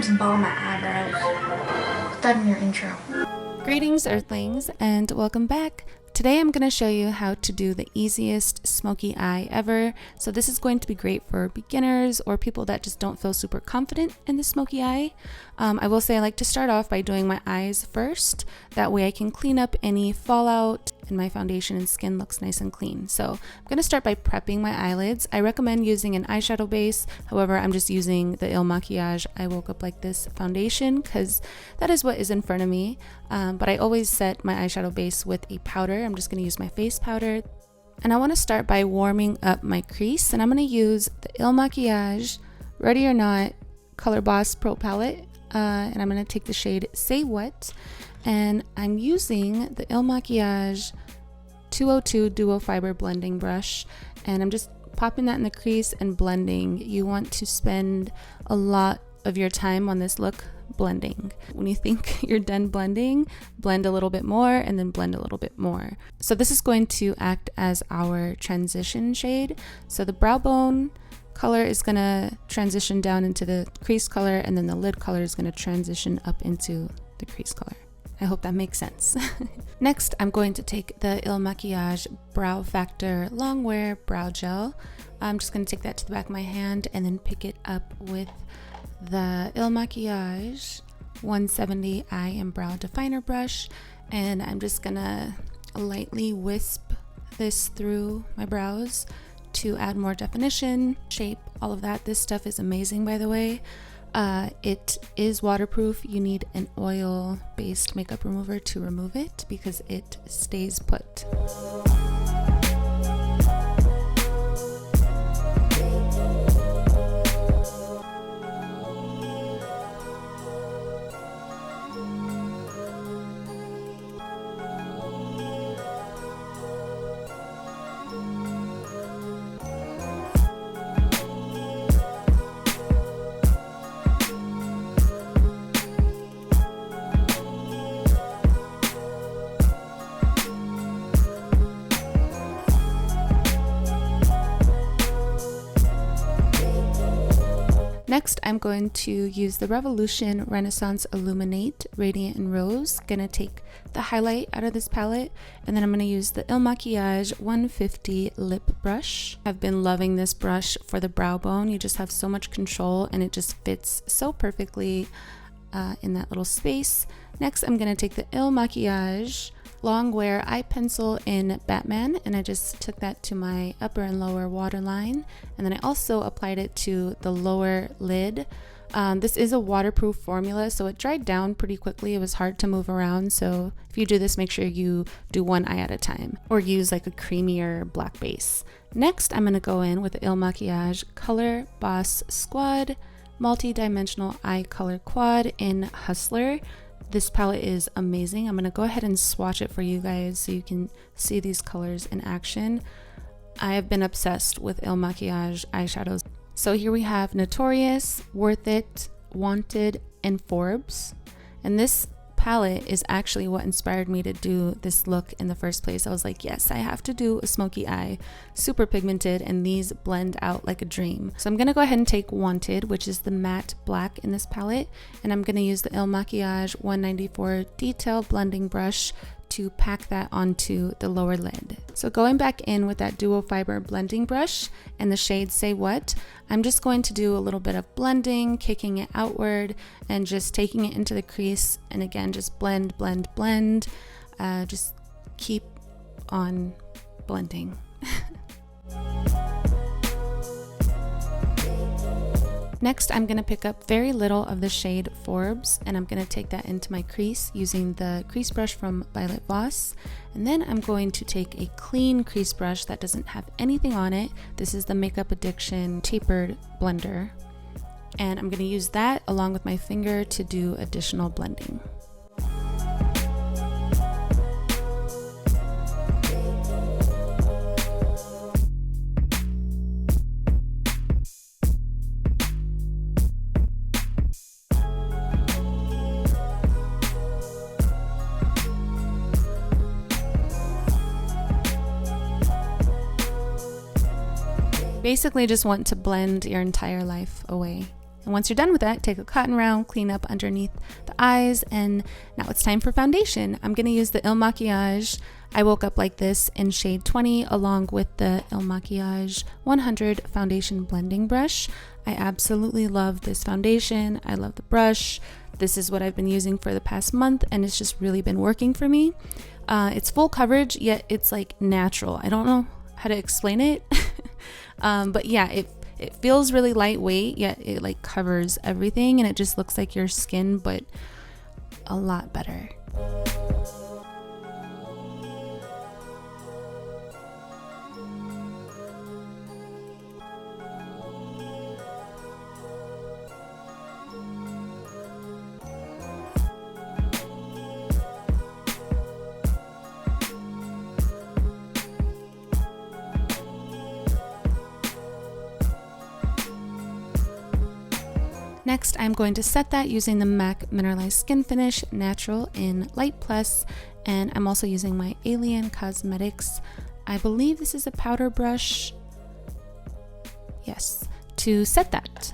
just ball my eyebrows. Put that in your intro. Greetings, Earthlings, and welcome back. Today I'm going to show you how to do the easiest smoky eye ever. So this is going to be great for beginners or people that just don't feel super confident in the smoky eye. I will say I like to start off by doing my eyes first. That way I can clean up any fallout and my foundation and skin looks nice and clean. So I'm going to start by prepping my eyelids. I recommend using an eyeshadow base. However, I'm just using the MAKIAGE I Woke Up Like This foundation because that is what is in front of me. But I always set my eyeshadow base with a powder. I'm just going to use my face powder. And I want to start by warming up my crease. And I'm going to use the MAKIAGE Ready or Not Color Boss Pro Palette. And I'm going to take the shade Say What. And I'm using the MAKIAGE 202 Duo Fiber Blending Brush. And I'm just popping that in the crease and blending. You want to spend a lot of your time on this look blending. When you think you're done blending, blend a little bit more and then blend a little bit more. So this is going to act as our transition shade. So the brow bone color is going to transition down into the crease color, and then the lid color is going to transition up into the crease color. I hope that makes sense. Next, I'm going to take the MAKIAGE Brow Factor Longwear Brow Gel. I'm just going to take that to the back of my hand and then pick it up with the MAKIAGE 170 Eye and Brow Definer Brush. And I'm just going to lightly wisp this through my brows to add more definition, shape, all of that. This stuff is amazing, by the way. It is waterproof. You need an oil-based makeup remover to remove it because it stays put. Next, I'm going to use the Revolution Renaissance Illuminate Radiant and Rose. Gonna take the highlight out of this palette, and then I'm gonna use the MAKIAGE 150 Lip Brush. I've been loving this brush for the brow bone. You just have so much control, and it just fits so perfectly in that little space. Next, I'm gonna take the MAKIAGE Longwear Eye Pencil in Batman, and I just took that to my upper and lower waterline, and then I also applied it to the lower lid. This is a waterproof formula, so it dried down pretty quickly. It was hard to move around, so if you do this, make sure you do one eye at a time or use like a creamier black base. Next, I'm going to go in with the MAKIAGE Color Boss Squad Multi-Dimensional Eye Color Quad in Hustler. This palette is amazing. I'm going to go ahead and swatch it for you guys so you can see these colors in action. I have been obsessed with MAKIAGE eyeshadows. So here we have Notorious, Worth It, Wanted, and Forbes. And this palette is actually what inspired me to do this look in the first place. I was like, yes, I have to do a smoky eye, super pigmented, and these blend out like a dream. So I'm gonna go ahead and take Wanted, which is the matte black in this palette, and I'm gonna use the MAKIAGE 194 Detail Blending Brush to pack that onto the lower lid. So going back in with that duo fiber blending brush and the shade Say What, I'm just going to do a little bit of blending, kicking it outward and just taking it into the crease, and again just blend, blend, blend. Just keep on blending. Next, I'm going to pick up very little of the shade Forbes, and I'm going to take that into my crease using the crease brush from Violet Voss. And then I'm going to take a clean crease brush that doesn't have anything on it. This is the Makeup Addiction Tapered Blender. And I'm going to use that along with my finger to do additional blending. Basically just want to blend your entire life away. And once you're done with that, take a cotton round, clean up underneath the eyes, and now it's time for foundation. I'm going to use the MAKIAGE I Woke Up Like This in shade 20 along with the MAKIAGE 100 foundation blending brush. I absolutely love this foundation. I love the brush. This is what I've been using for the past month, and it's just really been working for me. It's full coverage, yet it's like natural. I don't know how to explain it, but yeah, it feels really lightweight, yet it like covers everything, and it just looks like your skin, but a lot better. Next, I'm going to set that using the MAC Mineralized Skin Finish Natural in Light Plus, and I'm also using my Alien Cosmetics, I believe this is a powder brush, yes, to set that.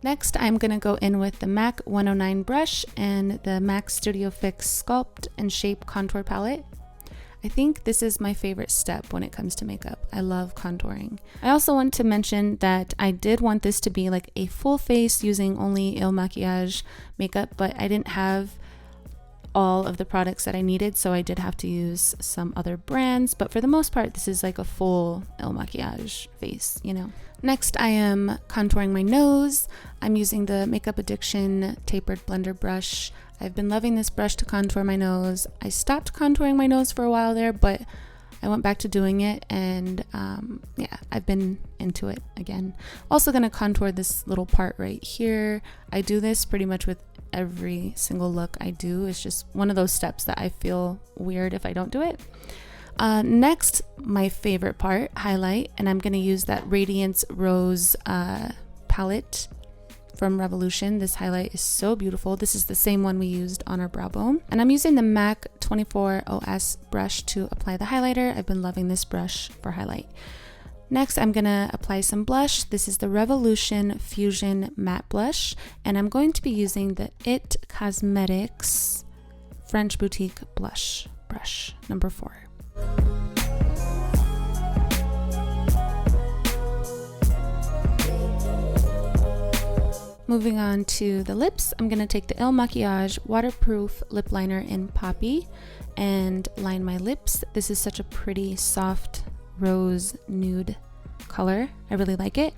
Next, I'm going to go in with the MAC 109 brush and the MAC Studio Fix Sculpt and Shape Contour Palette. I think this is my favorite step when it comes to makeup. I love contouring. I also want to mention that I did want this to be like a full face using only Il Makiage makeup, but I didn't have all of the products that I needed, so I did have to use some other brands, but for the most part this is like a full Il Makiage face, you know. Next, I am contouring my nose. I'm using the Makeup Addiction Tapered Blender brush. I've been loving this brush to contour my nose. I stopped contouring my nose for a while there, but I went back to doing it, and yeah, I've been into it again. Also gonna contour this little part right here. I do this pretty much with every single look I do. It's just one of those steps that I feel weird if I don't do it. Next, my favorite part, highlight, and I'm going to use that Radiance Rose palette from Revolution. This highlight is so beautiful. This is the same one we used on our brow bone. And I'm using the MAC 24 OS brush to apply the highlighter. I've been loving this brush for highlight. Next, I'm going to apply some blush. This is the Revolution Fusion Matte Blush, and I'm going to be using the IT Cosmetics French Boutique Blush brush, number 4. Moving on to the lips, I'm going to take the Il Makiage Waterproof Lip Liner in Poppy and line my lips. This is such a pretty soft rose nude color. I really like it.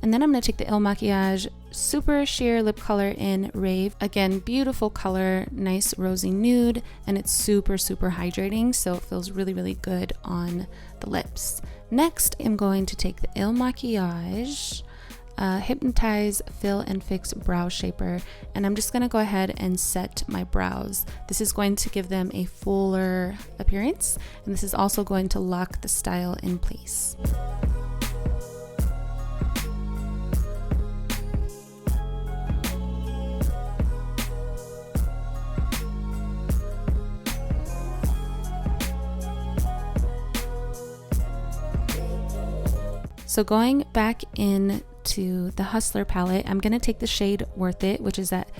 And then I'm going to take the Il Makiage Super Sheer Lip Color in Rave. Again, beautiful color, nice rosy nude, and it's super hydrating, so it feels really good on the lips. Next, I'm going to take the Il Makiage Hypnotize Fill and Fix Brow Shaper, and I'm just going to go ahead and set my brows. This is going to give them a fuller appearance, and this is also going to lock the style in place. So going back into the Hustler palette, I'm going to take the shade Worth It, which is that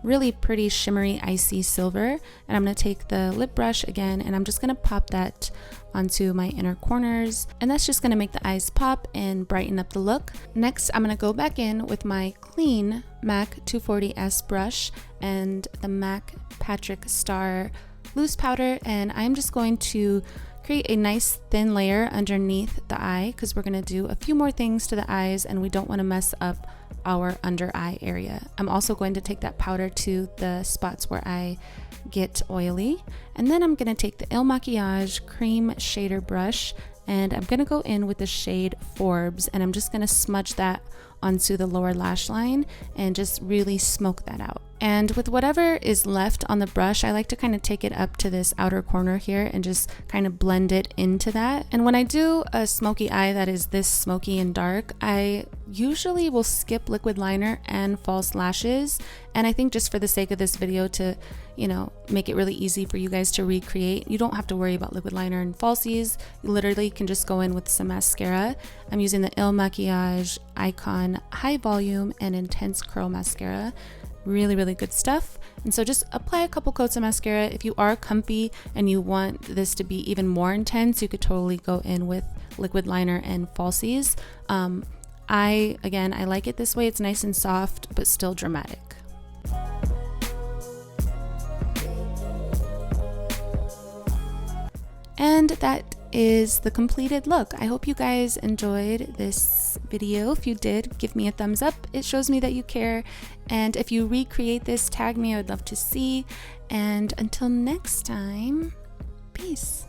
really pretty shimmery icy silver, and I'm going to take the lip brush again, and I'm just going to pop that onto my inner corners, and that's just going to make the eyes pop and brighten up the look. Next, I'm going to go back in with my clean MAC 240S brush and the MAC Patrick Star loose powder, and I'm just going to create a nice thin layer underneath the eye because we're going to do a few more things to the eyes and we don't want to mess up our under eye area. I'm also going to take that powder to the spots where I get oily, and then I'm going to take the Il Makiage cream shader brush and I'm going to go in with the shade Forbes, and I'm just going to smudge that onto the lower lash line and just really smoke that out. And with whatever is left on the brush, I like to kind of take it up to this outer corner here and just kind of blend it into that. And when I do a smoky eye that is this smoky and dark, I usually will skip liquid liner and false lashes. And I think just for the sake of this video to, you know, make it really easy for you guys to recreate, you don't have to worry about liquid liner and falsies. You literally can just go in with some mascara. I'm using the MAKIAGE Icon High Volume and Intense Curl Mascara. Really good stuff. And so just apply a couple coats of mascara. If you are comfy and you want this to be even more intense, you could totally go in with liquid liner and falsies. I like it this way. It's nice and soft but still dramatic. And that is the completed look. I hope you guys enjoyed this video. If you did, give me a thumbs up. It shows me that you care. And if you recreate this, tag me. I would love to see. And until next time, peace.